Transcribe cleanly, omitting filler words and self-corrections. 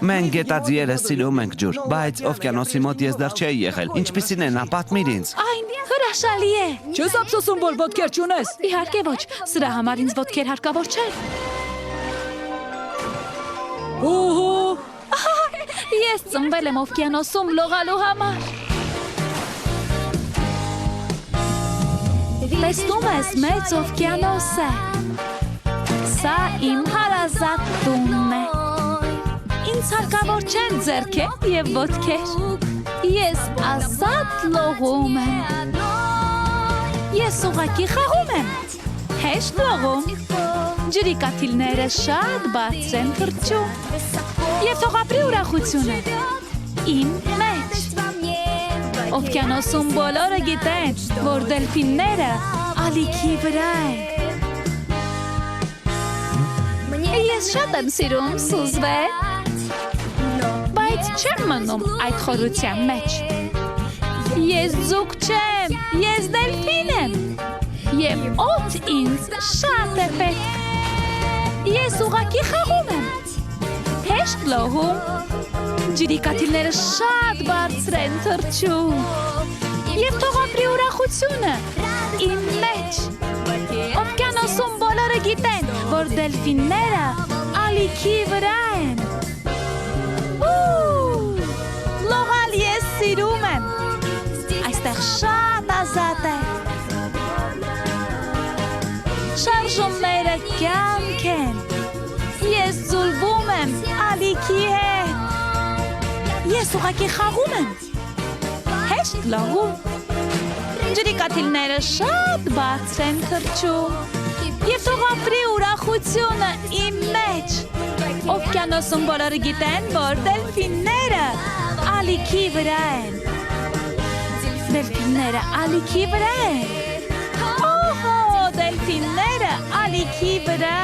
Մենք գետաձիերը սիրում ենք ջուր, բայց օվկիանոսի մոտ ես դեռ չէի եղել։ Ինչպիսին է նա, պատմիր ինձ։ Այն հրաշալի է։ Չես ափսոսում, որ ոտքեր չունես։ Իհարկե ոչ, սրա համար ինձ ոտքեր հարկավոր չէ։ Օհո։ Ես ծնվել եմ օվկիանոսում լողալու համար։ Տեսնում ես մեծ օվկիանոս է։ Սա իմ հարազատ տունն է։ Ինձ հարկավոր չեն ձեռքեր և ոտքեր։ Ես ազատ լողում եմ։ Ես ուղղակի խաղում եմ։ Հեշտ լողում։ Ջրի կաթիլները շատ բարձր են թռչում։ Եվ թող ապրի ուրախությունը իմ մեջ։ Օվկիանոսում բոլորը գիտեն, որ դելֆինները ալիքի վրա են։ Ես շատ եմ սիրում սուզվել, բայց չեմ մնում այդ խորության մեջ։ Ես ձուկ չեմ, ես դելֆին եմ, և օդ ինձ շատ է պետք։ Ես ուղղակի խաղում եմ, հեշտ լողում, ջրի կաթիլները շատ բարձր են թռչում, և թող ապրի ուրախությունը իմ մեջ։ Օվկիանոսում բոլորը գիտեն, որ դելֆինները ալիքի վրա են։ Լողալ ես սիրում եմ, այստեղ շատ ազատ է։ Շարժումները կյանք են, ես ձուլվում եմ ալիքի հետ։ Ես ուղղակի խաղում եմ, հեշտ լողում, ջրի կաթիլները շատ բարձր են թռչում, և թող ապրի ուրախությունը իմ մեջ։ Օվկիանոսում բոլորը գիտեն, որ դելֆինները ալիքի վրա են։ Դելֆինները ալիքի վրա են։ Օհո, դելֆինները ալիքի վրա